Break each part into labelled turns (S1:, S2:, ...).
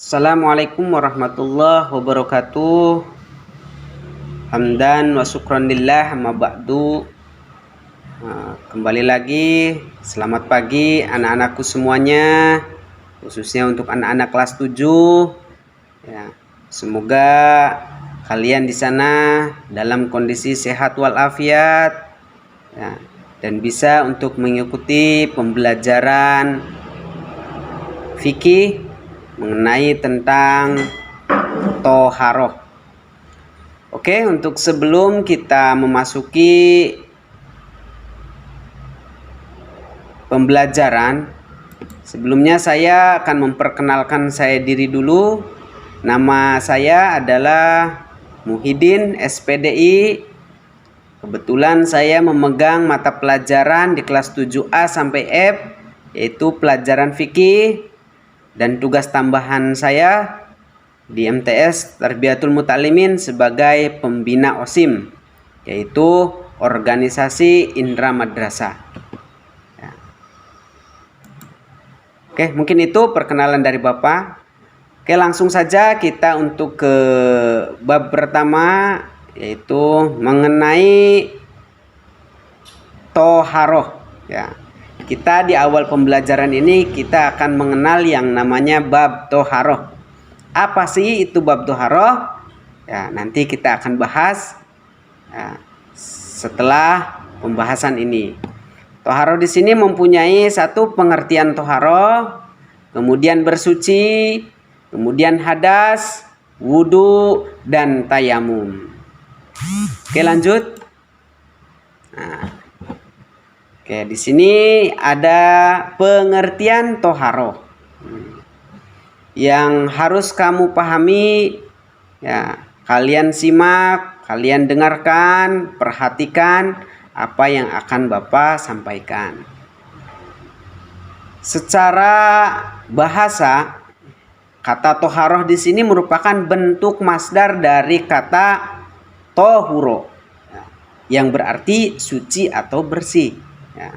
S1: Assalamualaikum warahmatullahi wabarakatuh. Hamdan wa syukran lillah amma ba'du. Kembali lagi, selamat pagi anak-anakku semuanya, khususnya untuk anak-anak kelas 7 ya. Semoga kalian di sana dalam kondisi sehat walafiat ya, dan bisa untuk mengikuti pembelajaran fikih mengenai tentang toharoh. Oke, untuk sebelum kita memasuki pembelajaran, sebelumnya saya akan memperkenalkan saya diri dulu. Nama saya adalah Muhyiddin SPDI. Kebetulan saya memegang mata pelajaran di kelas 7A sampai F, yaitu pelajaran fikih. Dan tugas tambahan saya di MTS Tarbiyatul Muta'alimin sebagai pembina OSIM, yaitu Organisasi Indra Madrasah ya. Oke, mungkin itu perkenalan dari Bapak. Oke, langsung saja kita untuk ke bab pertama, yaitu mengenai toharoh ya. Kita di awal pembelajaran ini kita akan mengenal yang namanya bab toharoh. Apa sih itu bab toharoh? Ya, nanti kita akan bahas ya, setelah pembahasan ini. Toharoh di sini mempunyai satu pengertian toharoh, kemudian bersuci, kemudian hadas, wudhu, dan tayamum. Oke, lanjut. Nah, oke, di sini ada pengertian toharoh yang harus kamu pahami ya. Kalian simak, kalian dengarkan, perhatikan apa yang akan Bapak sampaikan. Secara bahasa, kata toharoh di sini merupakan bentuk masdar dari kata tohuro yang berarti suci atau bersih ya.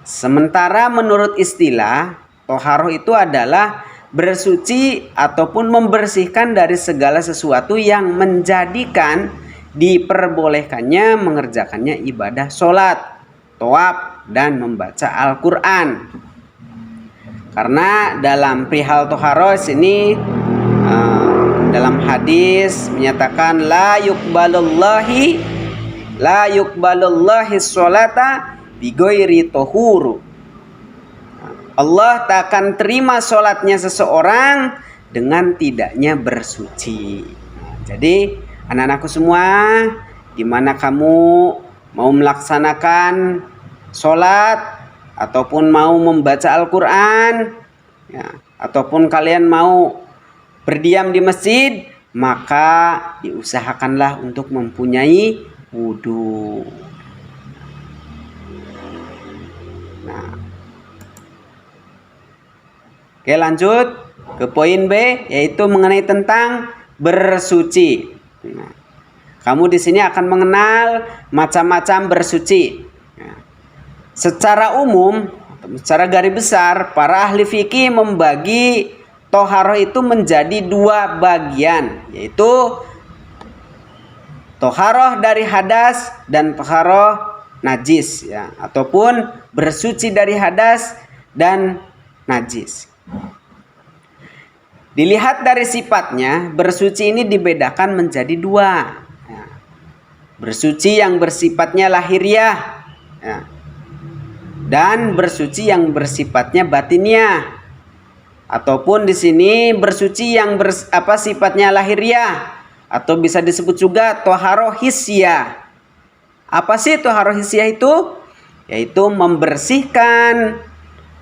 S1: Sementara menurut istilah, toharoh itu adalah bersuci ataupun membersihkan dari segala sesuatu yang menjadikan diperbolehkannya mengerjakannya ibadah sholat, tawaf, dan membaca Al-Quran. Karena dalam perihal toharoh sini dalam hadis menyatakan la yuqbalullahi sholata bigoiri tohuru. Allah tak akan terima sholatnya seseorang dengan tidaknya bersuci. Jadi anak-anakku semua, dimana kamu mau melaksanakan sholat ataupun mau membaca Al-Quran ya, ataupun kalian mau berdiam di masjid, maka diusahakanlah untuk mempunyai wudhu. Nah, oke, lanjut ke poin B, yaitu mengenai tentang bersuci. Nah, kamu di sini akan mengenal macam-macam bersuci. Nah, secara umum, secara garis besar, para ahli fikih membagi toharoh itu menjadi dua bagian, yaitu toharoh dari hadas dan toharoh najis ya, ataupun bersuci dari hadas dan najis. Dilihat dari sifatnya, bersuci ini dibedakan menjadi dua ya. Bersuci yang bersifatnya lahiriah ya, dan bersuci yang bersifatnya batiniah. Ataupun di sini bersuci yang sifatnya lahiriah, atau bisa disebut juga toharoh hisyah. Apa sih toharoh hisyah itu? Yaitu membersihkan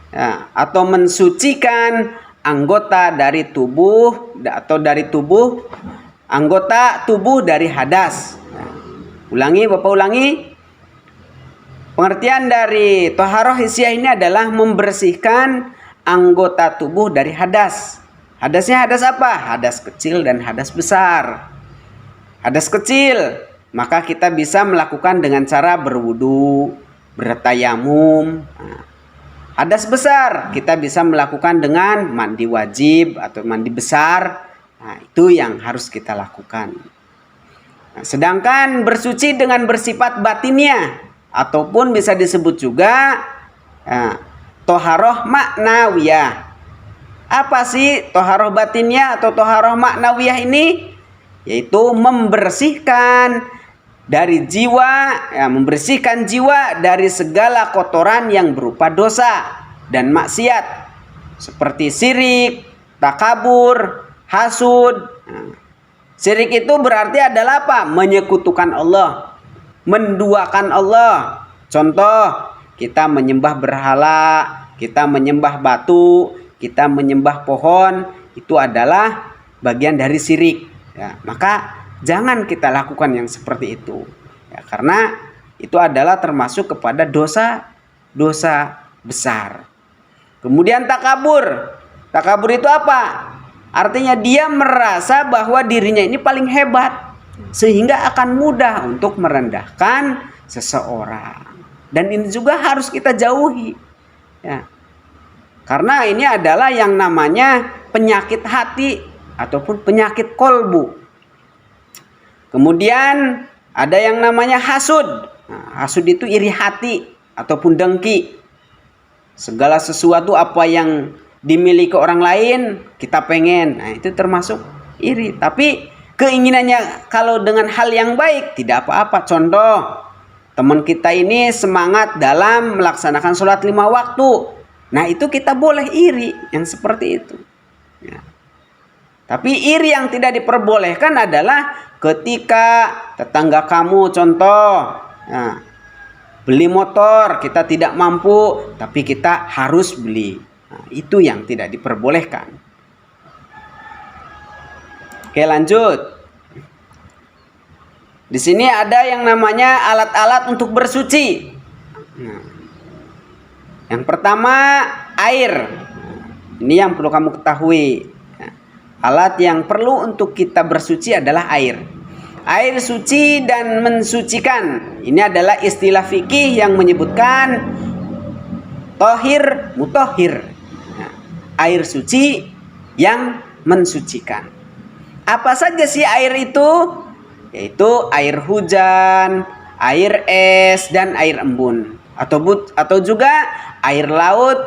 S1: ya, atau mensucikan anggota dari tubuh atau dari tubuh anggota tubuh dari hadas. Nah, ulangi, Bapak ulangi. Pengertian dari toharoh hisyah ini adalah membersihkan anggota tubuh dari hadas. Hadasnya hadas apa? Hadas kecil dan hadas besar. Hadas kecil, maka kita bisa melakukan dengan cara berwudu, bertayamum. Nah, hadas besar, kita bisa melakukan dengan mandi wajib atau mandi besar. Nah, itu yang harus kita lakukan. Nah, sedangkan bersuci dengan bersifat batinnya ataupun bisa disebut juga toharoh maknawiyah. Apa sih toharoh batinnya atau toharoh maknawiyah ini? Yaitu membersihkan dari jiwa, membersihkan jiwa dari segala kotoran yang berupa dosa dan maksiat seperti syirik, takabur, hasud. Syirik itu berarti adalah apa? Menyekutukan Allah, menduakan Allah. Contoh, kita menyembah berhala, kita menyembah batu, kita menyembah pohon, itu adalah bagian dari syirik. Ya, maka jangan kita lakukan yang seperti itu. Ya, karena itu adalah termasuk kepada dosa besar. Kemudian takabur. Takabur itu apa? Artinya dia merasa bahwa dirinya ini paling hebat, sehingga akan mudah untuk merendahkan seseorang. Dan ini juga harus kita jauhi. Ya. Karena ini adalah yang namanya penyakit hati ataupun penyakit kolbu. Kemudian ada yang namanya hasud. Nah, hasud itu iri hati ataupun dengki. Segala sesuatu apa yang dimiliki orang lain kita pengen. Nah, itu termasuk iri. Tapi keinginannya kalau dengan hal yang baik tidak apa-apa. Contoh, teman kita ini semangat dalam melaksanakan sholat 5 waktu. Nah, itu kita boleh iri yang seperti itu. Ya. Tapi iri yang tidak diperbolehkan adalah ketika tetangga kamu contoh beli motor, kita tidak mampu tapi kita harus beli. Nah, itu yang tidak diperbolehkan. Oke, lanjut. Di sini ada yang namanya alat-alat untuk bersuci. Nah, yang pertama air. Ini yang perlu kamu ketahui. Alat yang perlu untuk kita bersuci adalah air. Air suci dan mensucikan. Ini adalah istilah fikih yang menyebutkan tohir mutohir. Nah, air suci yang mensucikan. Apa saja sih air itu? Yaitu air hujan, air es, dan air embun. Atau juga air laut,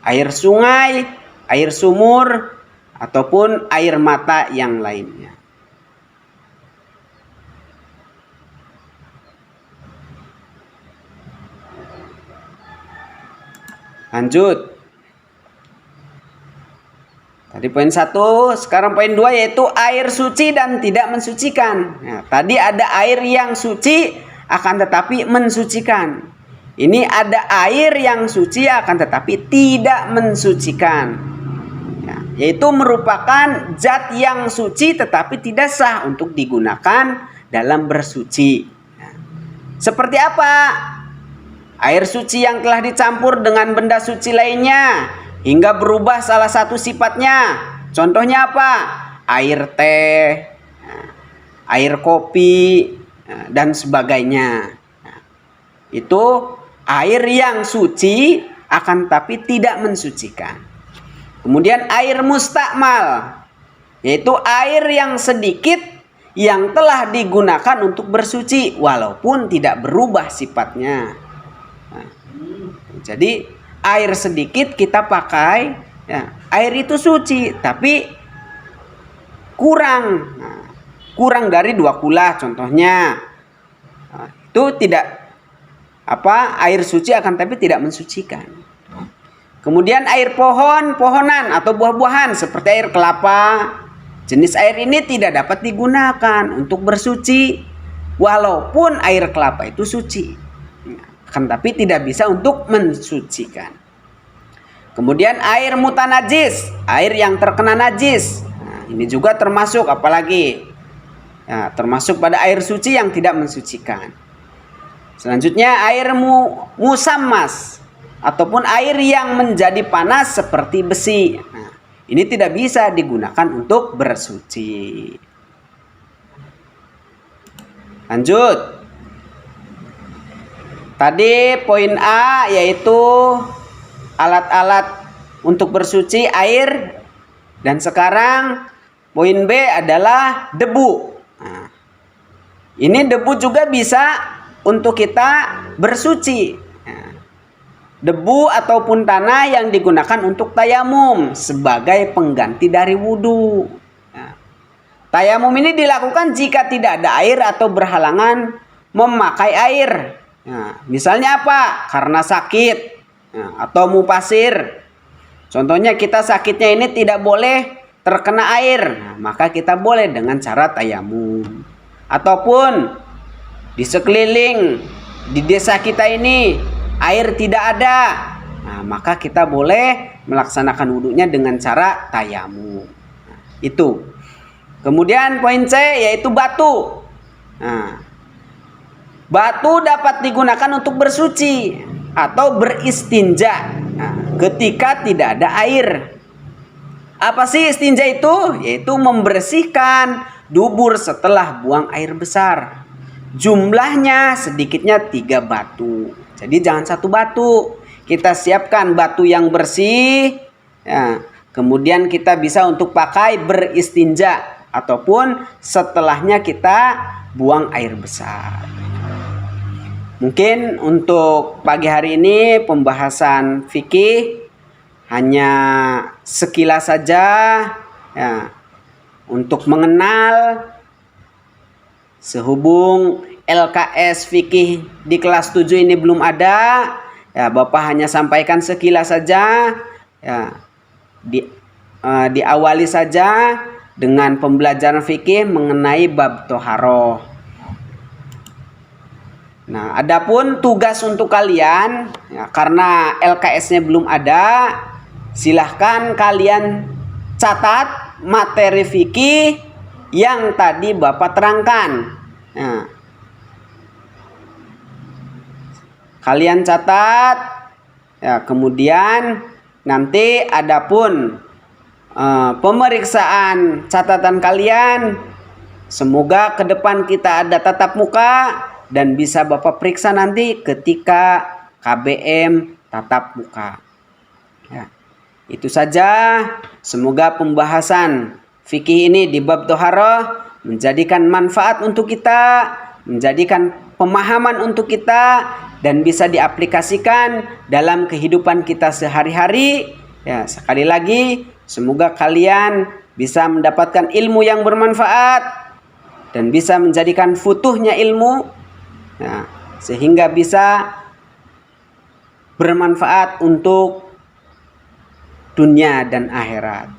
S1: air sungai, air sumur, ataupun air mata yang lainnya. Lanjut. Tadi poin 1, sekarang poin 2 yaitu air suci dan tidak mensucikan. Nah, tadi ada air yang suci akan tetapi mensucikan. Ini ada air yang suci akan tetapi tidak mensucikan. Yaitu merupakan zat yang suci tetapi tidak sah untuk digunakan dalam bersuci. Seperti apa? Air suci yang telah dicampur dengan benda suci lainnya hingga berubah salah satu sifatnya. Contohnya apa? Air teh, air kopi, dan sebagainya. Itu air yang suci akan tapi tidak mensucikan. Kemudian air mustakmal, yaitu air yang sedikit yang telah digunakan untuk bersuci walaupun tidak berubah sifatnya. Nah, jadi air sedikit kita pakai, ya, air itu suci tapi kurang, kurang dari 2 kula contohnya. Nah, itu tidak air suci akan tapi tidak mensucikan. Kemudian air pohonan atau buah-buahan seperti air kelapa. Jenis air ini tidak dapat digunakan untuk bersuci walaupun air kelapa itu suci. Akan tapi tidak bisa untuk mensucikan. Kemudian air mutanajis, air yang terkena najis. Nah, ini juga termasuk apalagi? Ya, termasuk pada air suci yang tidak mensucikan. Selanjutnya air musammas ataupun air yang menjadi panas seperti besi. Nah, ini tidak bisa digunakan untuk bersuci. Lanjut. Tadi poin A yaitu alat-alat untuk bersuci, air, dan sekarang poin B adalah debu. Nah, ini debu juga bisa untuk kita bersuci. Nah, debu ataupun tanah yang digunakan untuk tayamum sebagai pengganti dari wudhu. Nah, tayamum ini dilakukan jika tidak ada air atau berhalangan memakai air. Nah, misalnya apa? Karena sakit, nah, atau mubasir. Contohnya kita sakitnya ini tidak boleh terkena air, nah, maka kita boleh dengan cara tayamum. Ataupun di sekeliling di desa kita ini air tidak ada, nah, maka kita boleh melaksanakan wudhunya dengan cara tayamum. Nah, itu. Kemudian poin C yaitu batu. Nah, batu dapat digunakan untuk bersuci atau beristinja, nah, ketika tidak ada air. Apa sih istinja itu? Yaitu membersihkan dubur setelah buang air besar. Jumlahnya sedikitnya 3 batu. Jadi jangan 1 batu. Kita siapkan batu yang bersih, ya, kemudian kita bisa untuk pakai beristinja ataupun setelahnya kita buang air besar. Mungkin untuk pagi hari ini pembahasan fikih hanya sekilas saja, ya, untuk mengenal, sehubung LKS fikih di kelas 7 ini belum ada, ya Bapak hanya sampaikan sekilas saja, ya, diawali saja dengan pembelajaran fikih mengenai bab toharoh. Nah, adapun tugas untuk kalian, ya, karena LKS-nya belum ada, silahkan kalian catat materi fikih yang tadi Bapak terangkan. Nah, kalian catat, ya, kemudian nanti adapun pemeriksaan catatan kalian, semoga ke depan kita ada tatap muka dan bisa Bapak periksa nanti ketika KBM tatap muka. Ya, itu saja. Semoga pembahasan fikih ini di bab toharoh menjadikan manfaat untuk kita, menjadikan pemahaman untuk kita, dan bisa diaplikasikan dalam kehidupan kita sehari-hari. Ya, sekali lagi, semoga kalian bisa mendapatkan ilmu yang bermanfaat dan bisa menjadikan futuhnya ilmu, nah, sehingga bisa bermanfaat untuk dunia dan akhirat.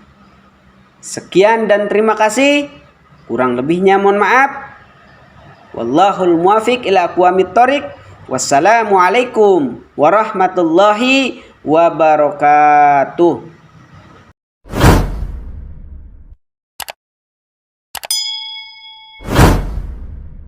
S1: Sekian dan terima kasih. Kurang lebihnya mohon maaf. Wallahul muwafiq ila aqwamit thoriq. Wassalamualaikum warahmatullahi wabarakatuh.